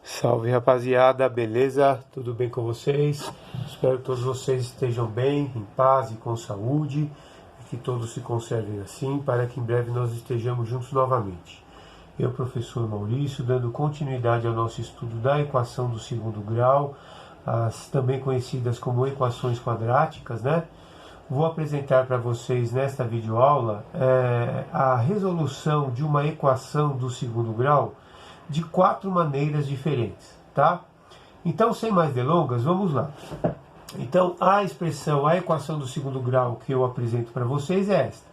Salve rapaziada, beleza? Tudo bem com vocês? Espero que todos vocês estejam bem, em paz e com saúde, e que todos se conservem assim, para que em breve nós estejamos juntos novamente. Eu, professor Maurício, dando continuidade ao nosso estudo da equação do segundo grau, as também conhecidas como equações quadráticas, né? Vou apresentar para vocês nesta videoaula a resolução de uma equação do segundo grau de 4 maneiras diferentes, tá? Então, sem mais delongas, vamos lá. Então, a equação do segundo grau que eu apresento para vocês é esta: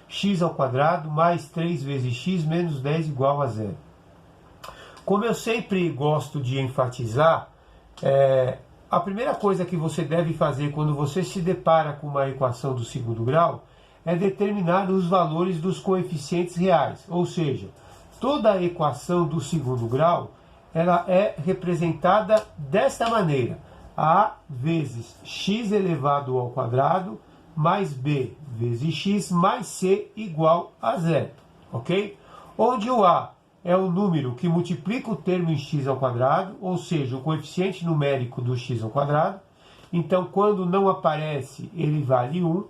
x ao quadrado mais 3 vezes x menos 10 igual a zero. Como eu sempre gosto de enfatizar, a primeira coisa que você deve fazer quando você se depara com uma equação do segundo grau é determinar os valores dos coeficientes reais, ou seja, toda a equação do segundo grau ela é representada desta maneira: a vezes x elevado ao quadrado mais b vezes x mais c igual a zero, ok? Onde o a é o número que multiplica o termo em x ao quadrado, ou seja, o coeficiente numérico do x ao quadrado. Então, quando não aparece, ele vale 1.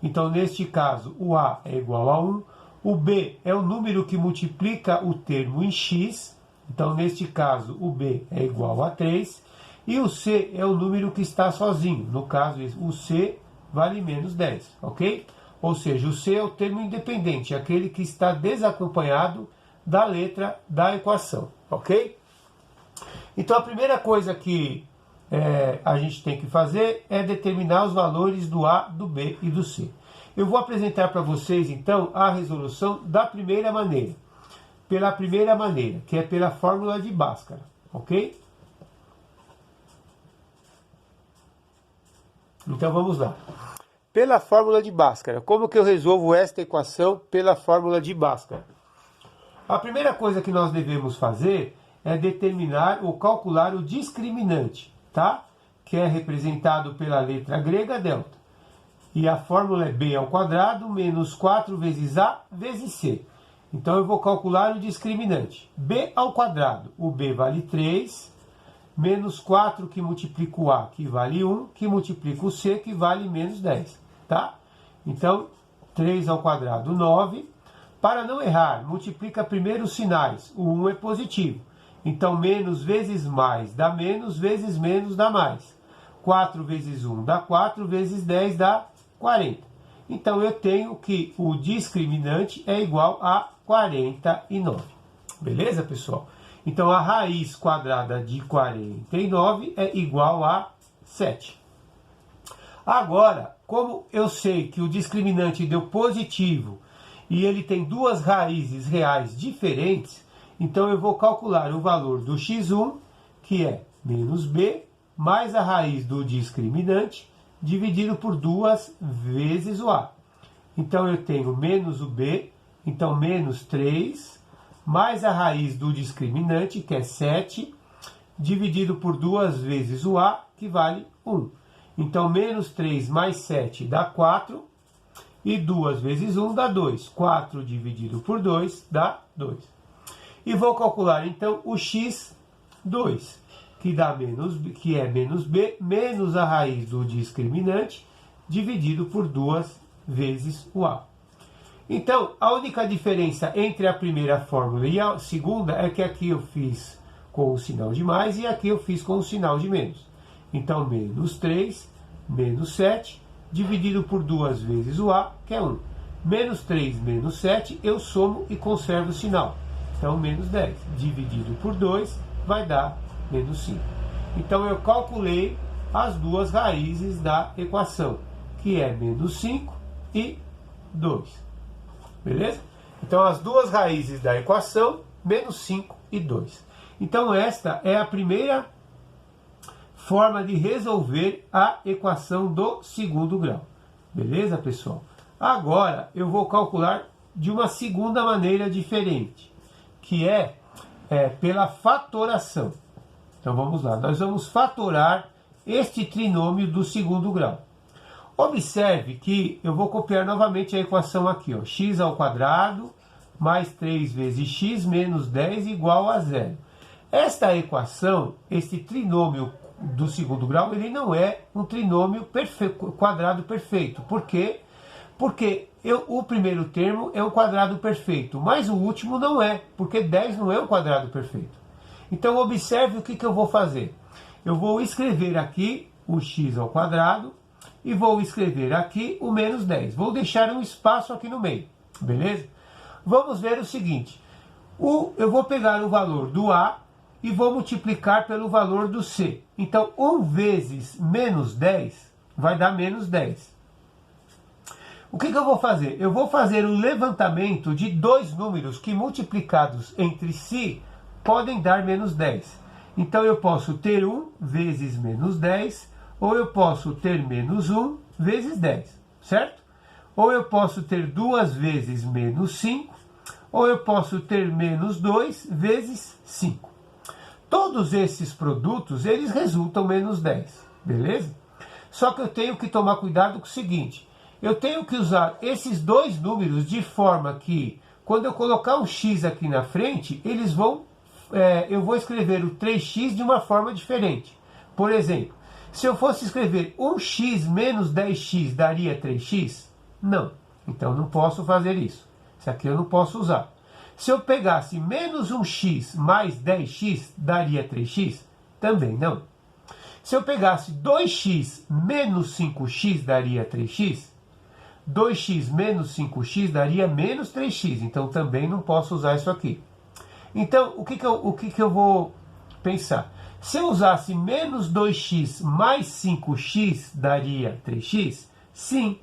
Então, neste caso, o a é igual a 1. O b é o número que multiplica o termo em x. Então, neste caso, o b é igual a 3. E o c é o número que está sozinho. No caso, o c vale menos 10, ok? Ou seja, o c é o termo independente, aquele que está desacompanhado da letra da equação, ok? Então, a primeira coisa que a gente tem que fazer é determinar os valores do a, do b e do c. Eu vou apresentar para vocês, então, a resolução da primeira maneira. Pela primeira maneira, que é pela fórmula de Bhaskara, ok? Então, vamos lá. Pela fórmula de Bhaskara, como que eu resolvo esta equação pela fórmula de Bhaskara? A primeira coisa que nós devemos fazer é determinar ou calcular o discriminante, tá? Que é representado pela letra grega delta. E a fórmula é b ao quadrado menos 4 vezes a vezes c. Então eu vou calcular o discriminante. B ao quadrado, o b vale 3, menos 4 que multiplica o a, que vale 1, que multiplica o c, que vale menos 10, tá? Então, 3 ao quadrado, 9. Para não errar, multiplica primeiro os sinais. O 1 é positivo. Então, menos vezes mais dá menos, vezes menos dá mais. 4 vezes 1 dá 4, vezes 10 dá 40. Então, eu tenho que o discriminante é igual a 49. Beleza, pessoal? Então, a raiz quadrada de 49 é igual a 7. Agora, como eu sei que o discriminante deu positivo e ele tem duas raízes reais diferentes, então eu vou calcular o valor do x1, que é menos b, mais a raiz do discriminante, dividido por 2 vezes o a. Então eu tenho menos o b, então menos 3, mais a raiz do discriminante, que é 7, dividido por 2 vezes o a, que vale 1. Então menos 3 mais 7 dá 4, e 2 vezes 1 dá 2. 4 dividido por 2 dá 2. E vou calcular então o x2, que é menos b, menos a raiz do discriminante, dividido por 2 vezes o a. Então, a única diferença entre a primeira fórmula e a segunda é que aqui eu fiz com o sinal de mais e aqui eu fiz com o sinal de menos. Então, menos 3, menos 7, dividido por 2 vezes o a, que é 1. Menos 3 menos 7, eu somo e conservo o sinal. Então, menos 10, dividido por 2, vai dar menos 5. Então, eu calculei as duas raízes da equação, que é menos 5 e 2. Beleza? Então, as duas raízes da equação, menos 5 e 2. Então, esta é a primeira forma de resolver a equação do segundo grau. Beleza, pessoal? Agora, eu vou calcular de uma segunda maneira diferente, que é pela fatoração. Então, vamos lá. Nós vamos fatorar este trinômio do segundo grau. Observe que eu vou copiar novamente a equação aqui, ó, x ao quadrado mais 3 vezes x menos 10 igual a zero. Esta equação, esse trinômio do segundo grau, ele não é um trinômio quadrado perfeito. Por quê? Porque o primeiro termo é um quadrado perfeito, mas o último não é, porque 10 não é um quadrado perfeito. Então observe o que eu vou fazer. Eu vou escrever aqui o x ao quadrado e vou escrever aqui o menos 10. Vou deixar um espaço aqui no meio, beleza? Vamos ver o seguinte. Eu vou pegar o valor do A e vou multiplicar pelo valor do C. Então, 1 vezes menos 10 vai dar menos 10. O que eu vou fazer? Eu vou fazer um levantamento de dois números que multiplicados entre si podem dar menos 10. Então, eu posso ter 1 vezes menos 10, ou eu posso ter menos 1 vezes 10, certo? Ou eu posso ter 2 vezes menos 5, ou eu posso ter menos 2 vezes 5. Todos esses produtos, eles resultam menos 10, beleza? Só que eu tenho que tomar cuidado com o seguinte, eu tenho que usar esses dois números de forma que, quando eu colocar um x aqui na frente, eles vão, eu vou escrever o 3x de uma forma diferente. Por exemplo, se eu fosse escrever 1x menos 10x daria 3x? Não, então não posso fazer isso. Isso aqui eu não posso usar. Se eu pegasse menos 1x mais 10x, daria 3x? Também não. Se eu pegasse 2x menos 5x, daria 3x? 2x menos 5x daria menos 3x, então também não posso usar isso aqui. Então, o que eu vou pensar? Se eu usasse menos 2x mais 5x, daria 3x? Sim.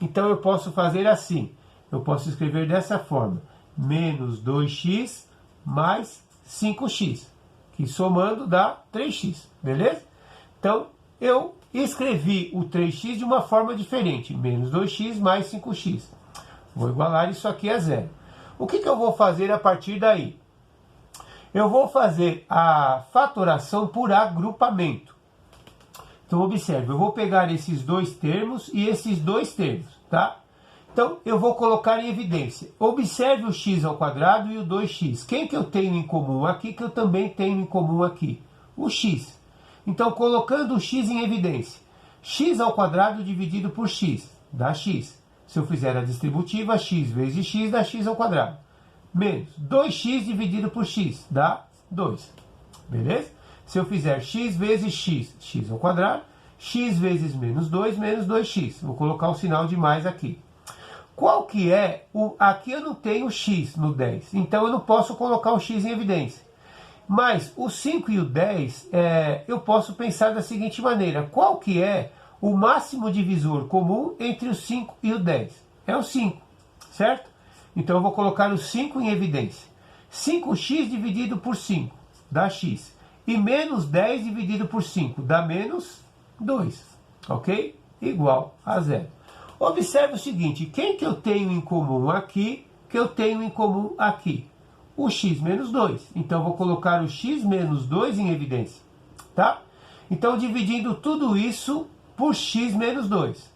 Então eu posso fazer assim. Eu posso escrever dessa forma. Menos 2x mais 5x, que somando dá 3x, beleza? Então, eu escrevi o 3x de uma forma diferente, menos 2x mais 5x. Vou igualar isso aqui a zero. O que eu vou fazer a partir daí? Eu vou fazer a fatoração por agrupamento. Então, observe, eu vou pegar esses dois termos e esses dois termos, tá? Então, eu vou colocar em evidência. Observe o x ao quadrado e o 2x. Quem que eu tenho em comum aqui, que eu também tenho em comum aqui? O x. Então, colocando o x em evidência. X ao quadrado dividido por x, dá x. Se eu fizer a distributiva, x vezes x dá x ao quadrado. Menos 2x dividido por x, dá 2. Beleza? Se eu fizer x vezes x, x ao quadrado, x vezes menos 2, menos 2x. Vou colocar o sinal de mais aqui. Qual que é aqui eu não tenho x no 10, então eu não posso colocar o x em evidência. Mas o 5 e o 10, eu posso pensar da seguinte maneira. Qual que é o máximo divisor comum entre o 5 e o 10? É o 5, certo? Então eu vou colocar o 5 em evidência. 5x dividido por 5 dá x. E menos 10 dividido por 5 dá menos 2, ok? Igual a zero. Observe o seguinte, quem que eu tenho em comum aqui, que eu tenho em comum aqui? O x menos 2. Então, eu vou colocar o x menos 2 em evidência, tá? Então, dividindo tudo isso por x menos 2,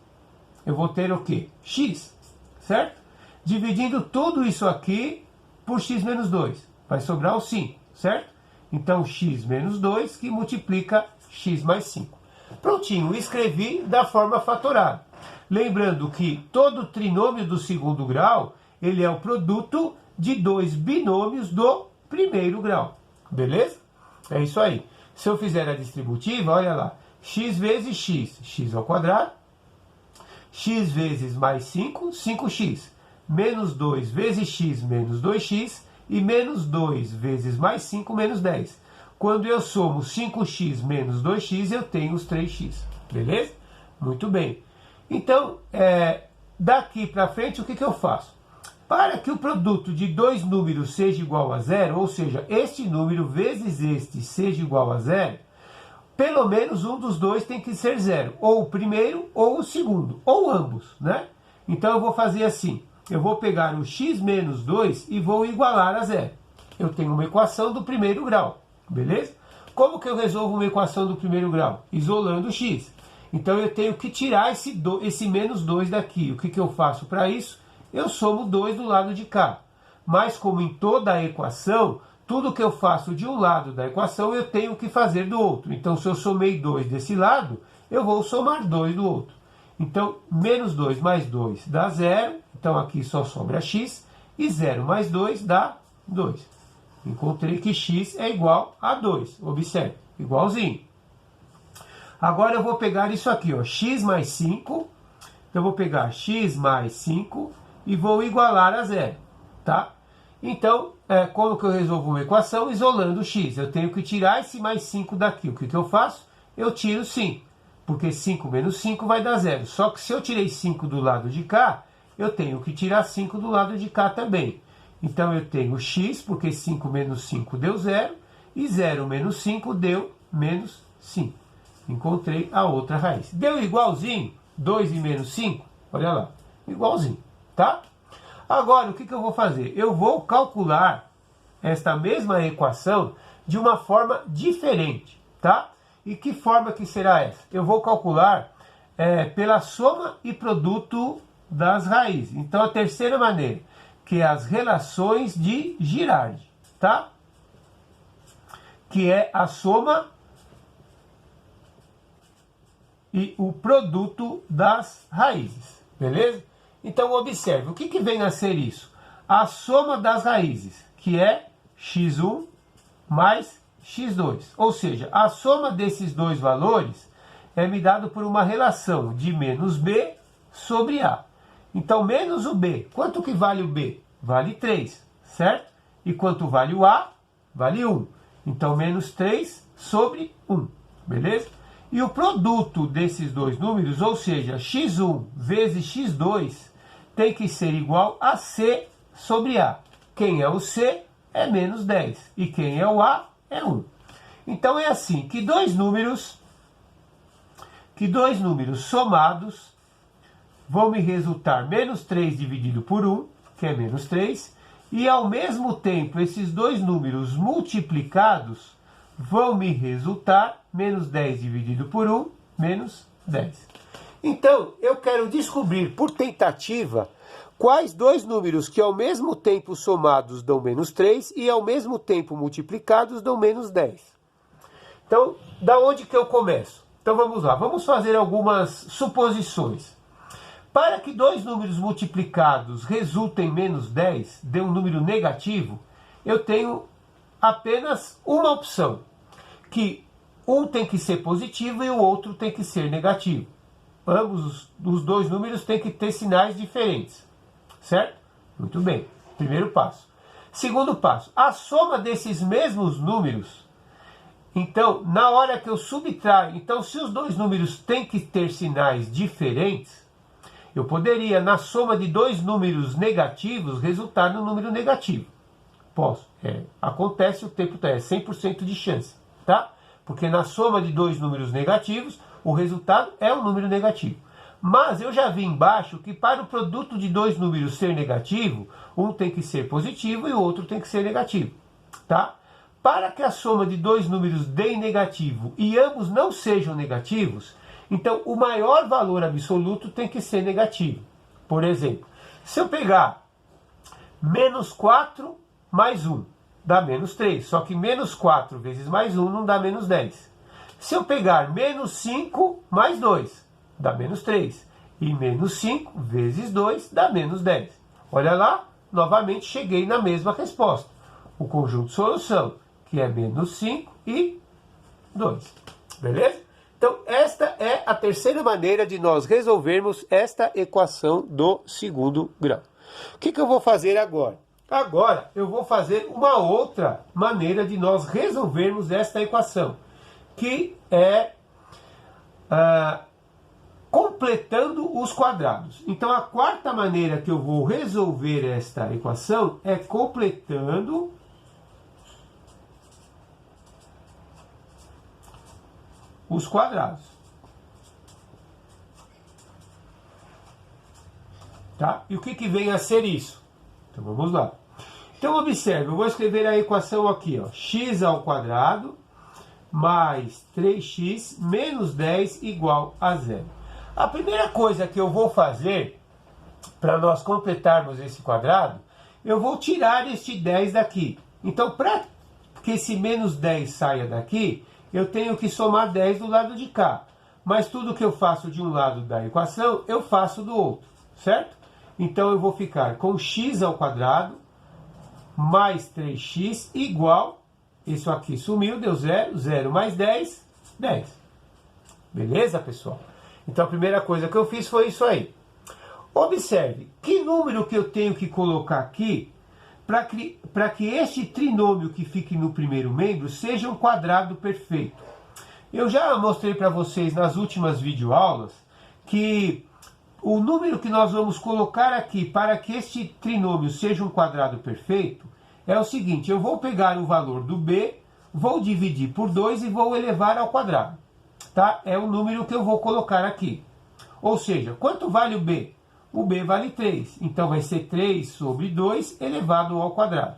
eu vou ter o quê? X, certo? Dividindo tudo isso aqui por x menos 2, vai sobrar o 5, certo? Então, x menos 2 que multiplica x mais 5. Prontinho, escrevi da forma fatorada. Lembrando que todo trinômio do segundo grau, ele é o produto de dois binômios do primeiro grau. Beleza? É isso aí. Se eu fizer a distributiva, olha lá. X vezes x, x ao quadrado. X vezes mais 5, 5x. Menos 2 vezes x, menos 2x. E menos 2 vezes mais 5, menos 10. Quando eu somo 5x menos 2x, eu tenho os 3x. Beleza? Muito bem. Então, daqui para frente, o que eu faço? Para que o produto de dois números seja igual a zero, ou seja, este número vezes este seja igual a zero, pelo menos um dos dois tem que ser zero. Ou o primeiro, ou o segundo, ou ambos, né? Então, eu vou fazer assim. Eu vou pegar o x menos 2 e vou igualar a zero. Eu tenho uma equação do primeiro grau, beleza? Como que eu resolvo uma equação do primeiro grau? Isolando o x. Então, eu tenho que tirar esse menos 2 daqui. O que eu faço para isso? Eu somo 2 do lado de cá. Mas, como em toda a equação, tudo que eu faço de um lado da equação, eu tenho que fazer do outro. Então, se eu somei 2 desse lado, eu vou somar 2 do outro. Então, menos 2 mais 2 dá 0. Então, aqui só sobra x. E 0 mais 2 dá 2. Encontrei que x é igual a 2. Observe, igualzinho. Agora eu vou pegar isso aqui, ó, x mais 5. Eu vou pegar x mais 5 e vou igualar a 0. Tá? Então, como que eu resolvo uma equação? Isolando o x. Eu tenho que tirar esse mais 5 daqui. O que eu faço? Eu tiro 5. Porque 5 menos 5 vai dar 0. Só que se eu tirei 5 do lado de cá, eu tenho que tirar 5 do lado de cá também. Então, eu tenho x, porque 5 menos 5 deu 0. E 0 menos 5 deu menos 5. Encontrei a outra raiz. Deu igualzinho? 2 e menos 5? Olha lá. Igualzinho. Tá? Agora, o que eu vou fazer? Eu vou calcular esta mesma equação de uma forma diferente, tá? E que forma que será essa? Eu vou calcular pela soma e produto das raízes. Então, a terceira maneira, que é as relações de Girardi, tá? Que é a soma e o produto das raízes, beleza? Então, observe, o que vem a ser isso? A soma das raízes, que é x1 mais x2. Ou seja, a soma desses dois valores é me dado por uma relação de menos b sobre a. Então, menos o b. Quanto que vale o b? Vale 3, certo? E quanto vale o a? Vale 1. Então, menos 3 sobre 1, beleza? E o produto desses dois números, ou seja, x1 vezes x2, tem que ser igual a C sobre A. Quem é o C é menos 10. E quem é o A é 1. Então é assim, que dois números somados vão me resultar menos 3 dividido por 1, que é menos 3. E ao mesmo tempo, esses dois números multiplicados vão me resultar menos 10 dividido por 1, menos 10. Então, eu quero descobrir, por tentativa, quais dois números que ao mesmo tempo somados dão menos 3 e ao mesmo tempo multiplicados dão menos 10. Então, da onde que eu começo? Então, vamos lá. Vamos fazer algumas suposições. Para que dois números multiplicados resultem menos 10, dê um número negativo, eu tenho apenas uma opção, que um tem que ser positivo e o outro tem que ser negativo. Ambos os dois números têm que ter sinais diferentes, certo? Muito bem, primeiro passo. Segundo passo, a soma desses mesmos números. Então, na hora que eu subtraio, então se os dois números têm que ter sinais diferentes, eu poderia, na soma de dois números negativos, resultar no número negativo. Posso. Acontece o tempo todo, é 100% de chance, tá? Porque na soma de dois números negativos, o resultado é um número negativo. Mas eu já vi embaixo que para o produto de dois números ser negativo, um tem que ser positivo e o outro tem que ser negativo, tá? Para que a soma de dois números dê negativo e ambos não sejam negativos, então o maior valor absoluto tem que ser negativo. Por exemplo, se eu pegar menos 4 mais 1, dá menos 3. Só que menos 4 vezes mais 1 não dá menos 10. Se eu pegar menos 5 mais 2, dá menos 3. E menos 5 vezes 2 dá menos 10. Olha lá, novamente cheguei na mesma resposta. O conjunto de solução, que é menos 5 e 2. Beleza? Então, esta é a terceira maneira de nós resolvermos esta equação do segundo grau. O que eu vou fazer agora? Agora, eu vou fazer uma outra maneira de nós resolvermos esta equação, que é completando os quadrados. Então, a quarta maneira que eu vou resolver esta equação é completando os quadrados. Tá? E o que vem a ser isso? Então, vamos lá. Então, observe, eu vou escrever a equação aqui, ó, x ao quadrado mais 3x menos 10 igual a 0. A primeira coisa que eu vou fazer para nós completarmos esse quadrado, eu vou tirar este 10 daqui. Então, para que esse menos 10 saia daqui, eu tenho que somar 10 do lado de cá. Mas tudo que eu faço de um lado da equação, eu faço do outro, certo? Então eu vou ficar com x ao quadrado mais 3x igual, isso aqui sumiu, deu 0, 0 mais 10, 10. Beleza, pessoal? Então a primeira coisa que eu fiz foi isso aí. Observe, que número que eu tenho que colocar aqui para que este trinômio que fique no primeiro membro seja um quadrado perfeito? Eu já mostrei para vocês nas últimas videoaulas que o número que nós vamos colocar aqui para que este trinômio seja um quadrado perfeito é o seguinte: eu vou pegar o valor do b, vou dividir por 2 e vou elevar ao quadrado. Tá? É o número que eu vou colocar aqui. Ou seja, quanto vale o b? O b vale 3. Então vai ser 3 sobre 2 elevado ao quadrado.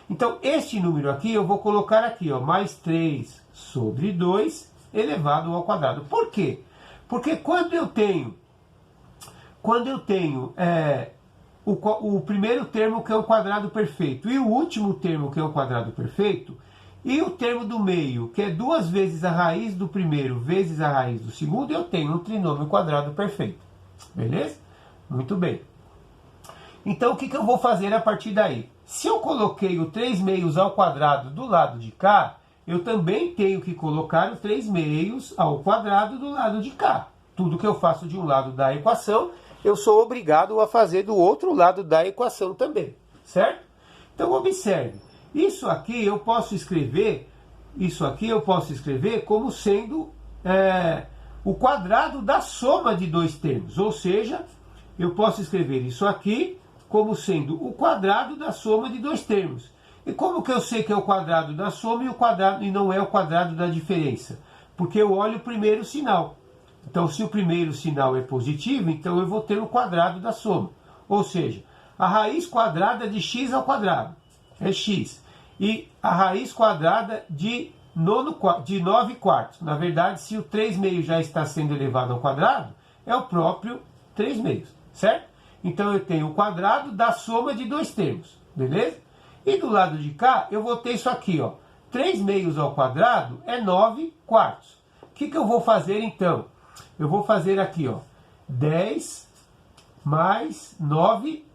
Então este número aqui eu vou colocar aqui, ó, mais 3 sobre 2 elevado ao quadrado. Por quê? Porque quando eu tenho o primeiro termo que é o quadrado perfeito e o último termo que é o quadrado perfeito, e o termo do meio, que é 2 vezes a raiz do primeiro vezes a raiz do segundo, eu tenho um trinômio quadrado perfeito. Beleza? Muito bem. Então o que eu vou fazer a partir daí? Se eu coloquei o 3 meios ao quadrado do lado de cá, eu também tenho que colocar o 3 meios ao quadrado do lado de cá. Tudo que eu faço de um lado da equação, eu sou obrigado a fazer do outro lado da equação também, certo? Então observe, isso aqui eu posso escrever como sendo o quadrado da soma de dois termos, ou seja, eu posso escrever isso aqui como sendo o quadrado da soma de dois termos. E como que eu sei que é o quadrado da soma e não é o quadrado da diferença? Porque eu olho o primeiro sinal. Então, se o primeiro sinal é positivo, então eu vou ter o quadrado da soma. Ou seja, a raiz quadrada de x ao quadrado é x. E a raiz quadrada de 9 quartos. Na verdade, se o 3 meios já está sendo elevado ao quadrado, é o próprio 3 meios, certo? Então, eu tenho o quadrado da soma de dois termos, beleza? E do lado de cá, eu vou ter isso aqui, ó. 3 meios ao quadrado é 9 quartos. O que eu vou fazer, então? Eu vou fazer aqui, ó, 10 mais 9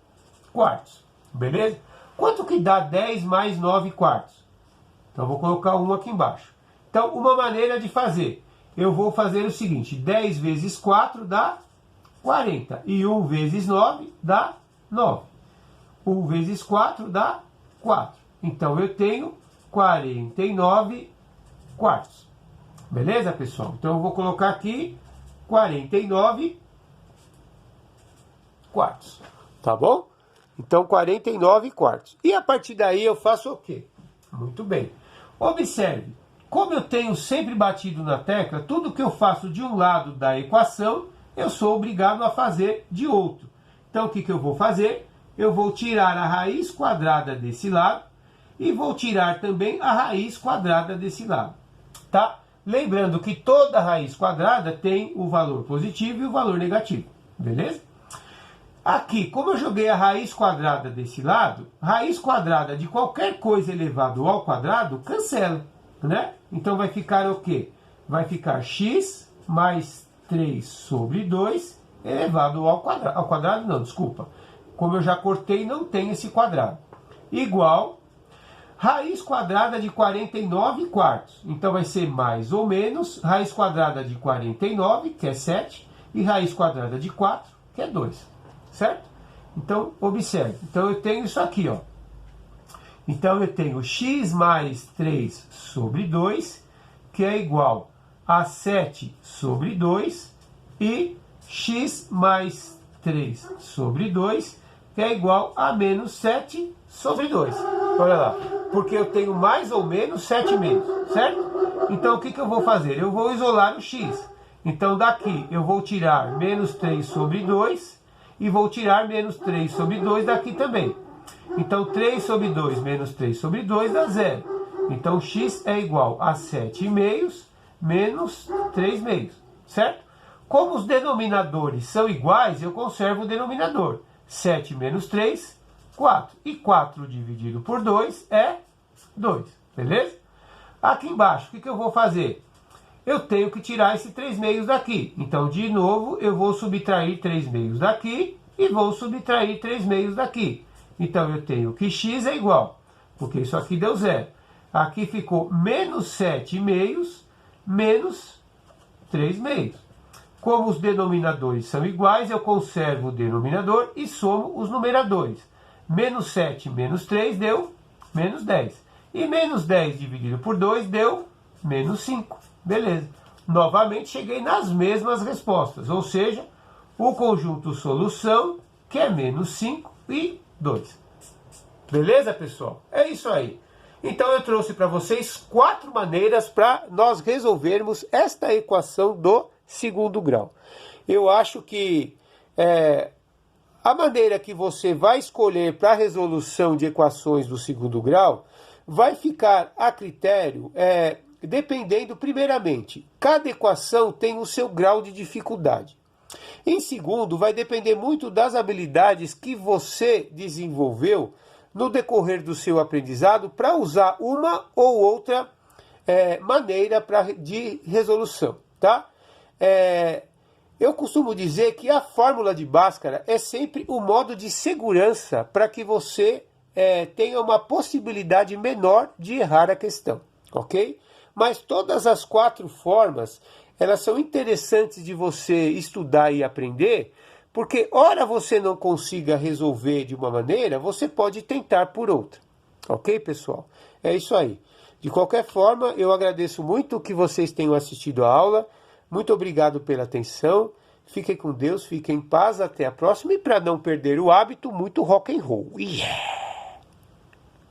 quartos, beleza? Quanto que dá 10 mais 9 quartos? Então, eu vou colocar 1 aqui embaixo. Então, uma maneira de fazer, eu vou fazer o seguinte: 10 vezes 4 dá 40. E 1 vezes 9 dá 9. 1 vezes 4 dá 4. Então, eu tenho 49 quartos. Beleza, pessoal? Então, eu vou colocar aqui 49 quartos. Tá bom? Então, 49 quartos. E a partir daí eu faço o quê? Muito bem. Observe, como eu tenho sempre batido na tecla, tudo que eu faço de um lado da equação, eu sou obrigado a fazer de outro. Então, o que eu vou fazer? Eu vou tirar a raiz quadrada desse lado e vou tirar também a raiz quadrada desse lado. Tá? Lembrando que toda raiz quadrada tem o valor positivo e o valor negativo. Beleza? Aqui, como eu joguei a raiz quadrada desse lado, raiz quadrada de qualquer coisa elevado ao quadrado cancela, né? Então vai ficar o quê? Vai ficar x mais 3 sobre 2 elevado ao quadrado. Ao quadrado não, desculpa. Como eu já cortei, não tem esse quadrado. Igual raiz quadrada de 49 quartos. Então vai ser mais ou menos raiz quadrada de 49, que é 7, e raiz quadrada de 4, que é 2. Certo? Então, observe. Então, eu tenho isso aqui, ó. Então, eu tenho x mais 3 sobre 2, que é igual a 7 sobre 2, e x mais 3 sobre 2, que é igual a menos 7 sobre 2. Olha lá. Porque eu tenho mais ou menos 7 meios, certo? Então, o que eu vou fazer? Eu vou isolar o x. Então, daqui eu vou tirar menos 3 sobre 2, e vou tirar menos 3 sobre 2 daqui também. Então, 3 sobre 2 menos 3 sobre 2 dá 0. Então, x é igual a 7 meios menos 3 meios, certo? Como os denominadores são iguais, eu conservo o denominador. 7 menos 3, 4. E 4 dividido por 2 é 2, beleza? Aqui embaixo, o que eu vou fazer? Eu tenho que tirar esse 3/6 daqui. Então, de novo, eu vou subtrair 3/6 daqui e vou subtrair 3/6 daqui. Então, eu tenho que x é igual, porque isso aqui deu zero. Aqui ficou menos 7/6 menos 3/6. Como os denominadores são iguais, eu conservo o denominador e somo os numeradores. Menos 7 menos 3 deu menos 10. E menos 10 dividido por 2 deu menos 5. Beleza. Novamente cheguei nas mesmas respostas, ou seja, o conjunto solução, que é menos 5 e 2. Beleza, pessoal? É isso aí. Então eu trouxe para vocês 4 maneiras para nós resolvermos esta equação do segundo grau. Eu acho que a maneira que você vai escolher para a resolução de equações do segundo grau vai ficar a critério, dependendo, primeiramente, cada equação tem o seu grau de dificuldade. Em segundo, vai depender muito das habilidades que você desenvolveu no decorrer do seu aprendizado para usar uma ou outra maneira de resolução, tá? Eu costumo dizer que a fórmula de Bhaskara é sempre o modo de segurança para que você tenha uma possibilidade menor de errar a questão, ok? Mas todas as 4 formas, elas são interessantes de você estudar e aprender, porque ora você não consiga resolver de uma maneira, você pode tentar por outra, ok, pessoal? É isso aí. De qualquer forma, eu agradeço muito que vocês tenham assistido a aula. Muito obrigado pela atenção. Fiquem com Deus, fiquem em paz, até a próxima. E para não perder o hábito, muito rock and roll. Yeah!